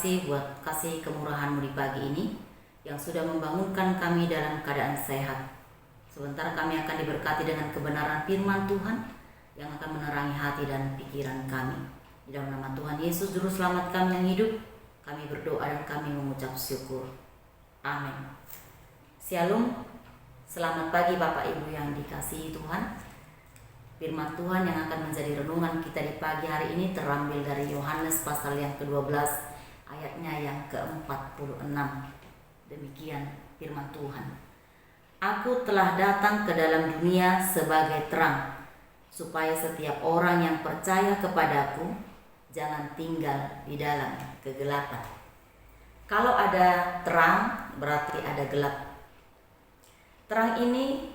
kasih buat kasih kemurahan-Mu di pagi ini yang sudah membangunkan kami dalam keadaan sehat. Sebentar kami akan diberkati dengan kebenaran firman Tuhan yang akan menerangi hati dan pikiran kami. Di dalam nama Tuhan Yesus Juru Selamat kami yang hidup, kami berdoa dan kami mengucap syukur. Amin. Shalom. Selamat pagi Bapak Ibu yang dikasihi Tuhan. Firman Tuhan yang akan menjadi renungan kita di pagi hari ini terambil dari Yohanes pasal yang ke-12 ayatnya yang ke-46. Demikian firman Tuhan. Aku telah datang ke dalam dunia sebagai terang, supaya setiap orang yang percaya kepadaku jangan tinggal di dalam kegelapan. Kalau ada terang, berarti ada gelap. Terang ini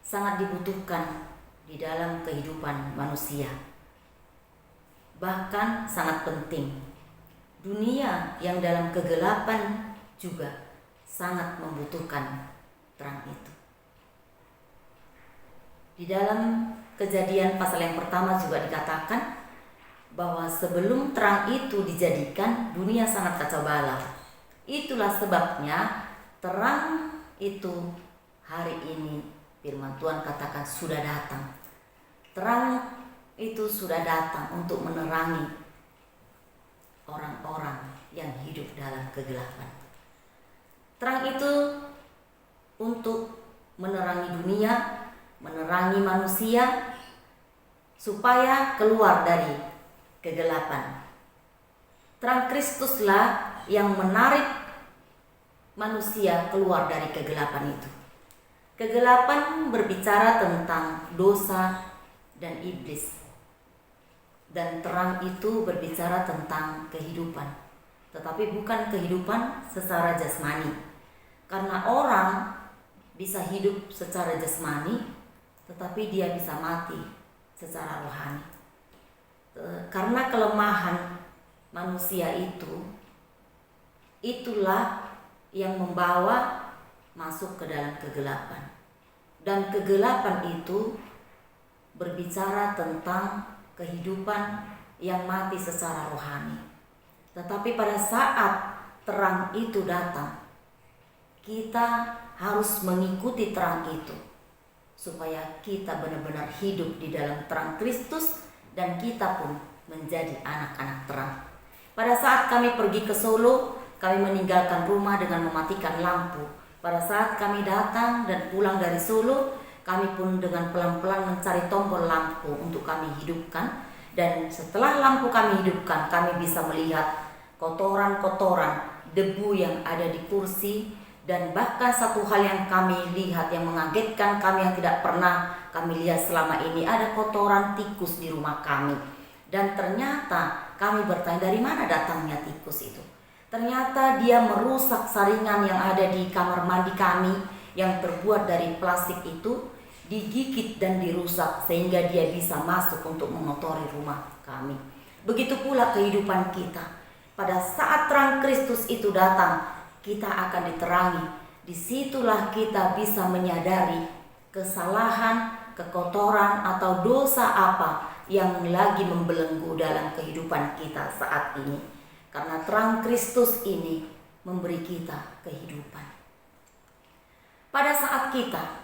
sangat dibutuhkan di dalam kehidupan manusia. Bahkan sangat penting. Dunia yang dalam kegelapan juga sangat membutuhkan terang itu. Di dalam Kejadian pasal yang pertama juga dikatakan bahwa sebelum terang itu dijadikan, dunia sangat kacau balau. Itulah sebabnya terang itu hari ini firman Tuhan katakan sudah datang. Terang itu sudah datang untuk menerangi orang-orang yang hidup dalam kegelapan. Terang itu untuk menerangi dunia, menerangi manusia supaya keluar dari kegelapan. Terang Kristuslah yang menarik manusia keluar dari kegelapan itu. Kegelapan berbicara tentang dosa dan iblis. Dan terang itu berbicara tentang kehidupan. Tetapi bukan kehidupan secara jasmani. Karena orang bisa hidup secara jasmani, tetapi dia bisa mati secara rohani. Karena kelemahan manusia itu, itulah yang membawa masuk ke dalam kegelapan. Dan kegelapan itu berbicara tentang kehidupan yang mati secara rohani. Tetapi pada saat terang itu datang, kita harus mengikuti terang itu supaya kita benar-benar hidup di dalam terang Kristus dan kita pun menjadi anak-anak terang. Pada saat kami pergi ke Solo, kami meninggalkan rumah dengan mematikan lampu. Pada saat kami datang dan pulang dari Solo, kami pun dengan pelan-pelan mencari tombol lampu untuk kami hidupkan. Dan setelah lampu kami hidupkan, kami bisa melihat kotoran-kotoran, debu yang ada di kursi. Dan bahkan satu hal yang kami lihat yang mengagetkan kami yang tidak pernah kami lihat selama ini, ada kotoran tikus di rumah kami. Dan ternyata kami bertanya dari mana datangnya tikus itu. Ternyata dia merusak saringan yang ada di kamar mandi kami yang terbuat dari plastik itu, digigit dan dirusak sehingga dia bisa masuk untuk mengotori rumah kami. Begitu pula kehidupan kita. Pada saat terang Kristus itu datang, kita akan diterangi. Disitulah kita bisa menyadari kesalahan, kekotoran atau dosa apa yang lagi membelenggu dalam kehidupan kita saat ini. Karena terang Kristus ini memberi kita kehidupan. Pada saat kita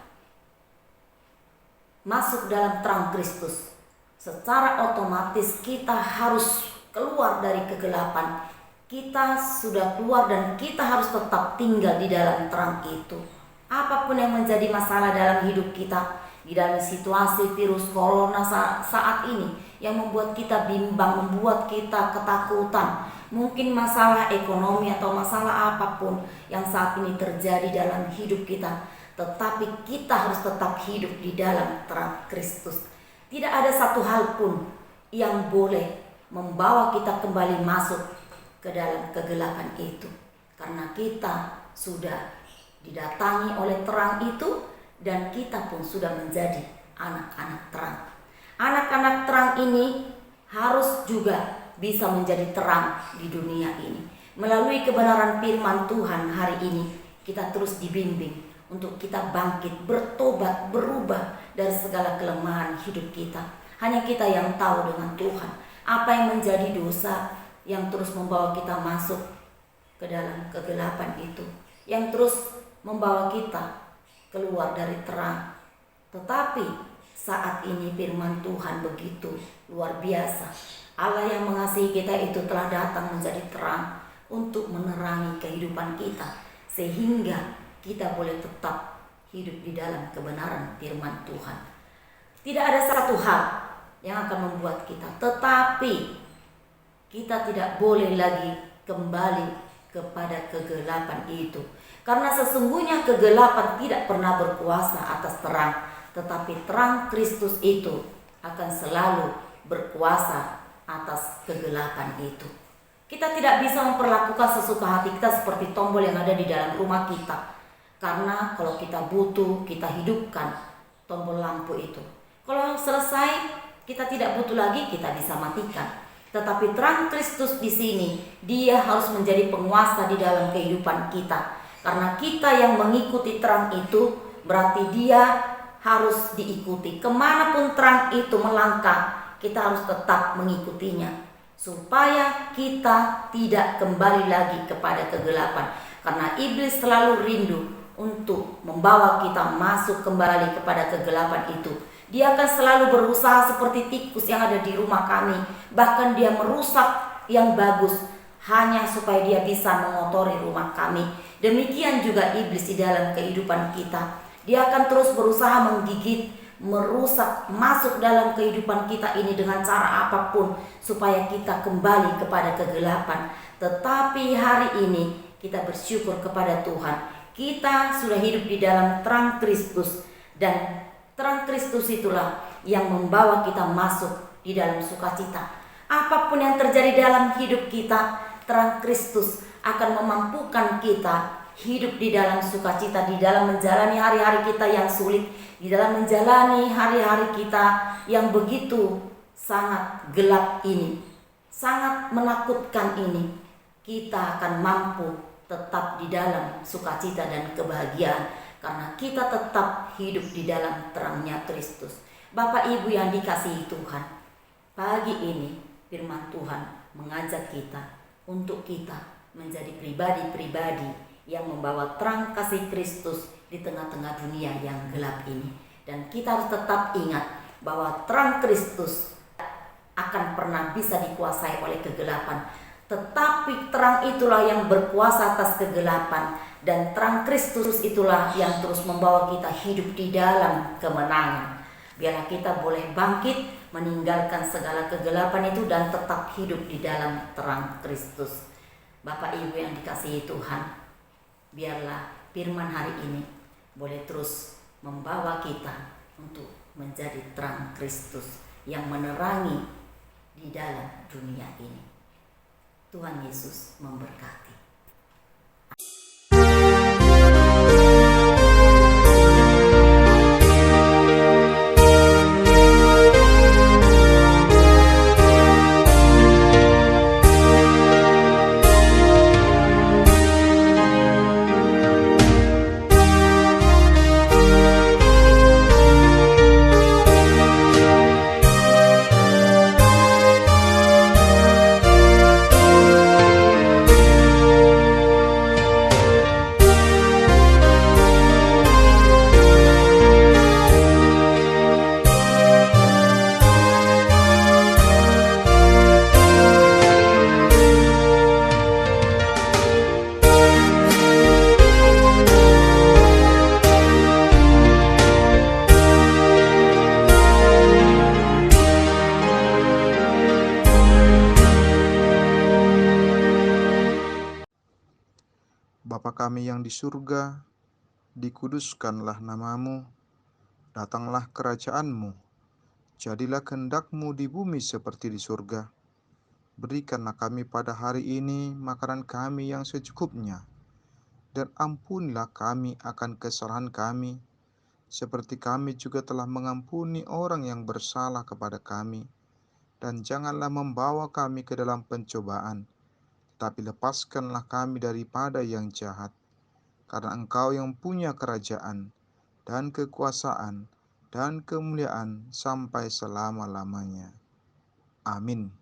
masuk dalam terang Kristus, secara otomatis kita harus keluar dari kegelapan. Kita sudah keluar dan kita harus tetap tinggal di dalam terang itu. Apapun yang menjadi masalah dalam hidup kita, di dalam situasi virus corona saat ini yang membuat kita bimbang, membuat kita ketakutan, mungkin masalah ekonomi atau masalah apapun yang saat ini terjadi dalam hidup kita, tetapi kita harus tetap hidup di dalam terang Kristus. Tidak ada satu hal pun yang boleh membawa kita kembali masuk ke dalam kegelapan itu, karena kita sudah didatangi oleh terang itu dan kita pun sudah menjadi anak-anak terang. Anak-anak terang ini harus juga bisa menjadi terang di dunia ini. Melalui kebenaran firman Tuhan hari ini, kita terus dibimbing untuk kita bangkit, bertobat, berubah dari segala kelemahan hidup kita. Hanya kita yang tahu dengan Tuhan apa yang menjadi dosa yang terus membawa kita masuk ke dalam kegelapan itu, yang terus membawa kita keluar dari terang. Tetapi saat ini firman Tuhan begitu luar biasa. Allah yang mengasihi kita itu telah datang menjadi terang untuk menerangi kehidupan kita, sehingga kita boleh tetap hidup di dalam kebenaran firman Tuhan. Tidak ada satu hal yang akan membuat kita, tetapi kita tidak boleh lagi kembali kepada kegelapan itu. Karena sesungguhnya kegelapan tidak pernah berkuasa atas terang, tetapi terang Kristus itu akan selalu berkuasa atas kegelapan itu. Kita tidak bisa memperlakukan sesuka hati kita seperti tombol yang ada di dalam rumah kita. Karena kalau kita butuh, kita hidupkan tombol lampu itu. Kalau selesai, kita tidak butuh lagi, kita bisa matikan. Tetapi terang Kristus di sini, dia harus menjadi penguasa di dalam kehidupan kita. Karena kita yang mengikuti terang itu, berarti dia harus diikuti. Kemanapun terang itu melangkah, kita harus tetap mengikutinya, supaya kita tidak kembali lagi kepada kegelapan. Karena iblis selalu rindu untuk membawa kita masuk kembali kepada kegelapan itu. Dia akan selalu berusaha seperti tikus yang ada di rumah kami. Bahkan dia merusak yang bagus hanya supaya dia bisa mengotori rumah kami. Demikian juga iblis di dalam kehidupan kita. Dia akan terus berusaha menggigit, merusak, masuk dalam kehidupan kita ini dengan cara apapun supaya kita kembali kepada kegelapan. Tetapi hari ini kita bersyukur kepada Tuhan. Kita sudah hidup di dalam terang Kristus, dan terang Kristus itulah yang membawa kita masuk di dalam sukacita. Apapun yang terjadi dalam hidup kita, terang Kristus akan memampukan kita hidup di dalam sukacita, di dalam menjalani hari-hari kita yang sulit, di dalam menjalani hari-hari kita yang begitu sangat gelap ini, sangat menakutkan ini. Kita akan mampu tetap di dalam sukacita dan kebahagiaan karena kita tetap hidup di dalam terangnya Kristus. Bapak Ibu yang dikasihi Tuhan, pagi ini firman Tuhan mengajak kita untuk kita menjadi pribadi-pribadi yang membawa terang kasih Kristus di tengah-tengah dunia yang gelap ini. Dan kita harus tetap ingat bahwa terang Kristus akan pernah bisa dikuasai oleh kegelapan, tetapi terang itulah yang berkuasa atas kegelapan, dan terang Kristus itulah yang terus membawa kita hidup di dalam kemenangan. Biarlah kita boleh bangkit, meninggalkan segala kegelapan itu dan tetap hidup di dalam terang Kristus. Bapak Ibu yang dikasihi Tuhan, biarlah firman hari ini boleh terus membawa kita untuk menjadi terang Kristus yang menerangi di dalam dunia ini. Tuhan Yesus memberkati. Bapa kami yang di surga, dikuduskanlah namamu, datanglah kerajaanmu, jadilah kehendak-Mu di bumi seperti di surga. Berikanlah kami pada hari ini makanan kami yang secukupnya, dan ampunilah kami akan kesalahan kami, seperti kami juga telah mengampuni orang yang bersalah kepada kami. Dan janganlah membawa kami ke dalam pencobaan, tapi lepaskanlah kami daripada yang jahat. Karena Engkau yang punya kerajaan, dan kekuasaan, dan kemuliaan sampai selama-lamanya. Amin.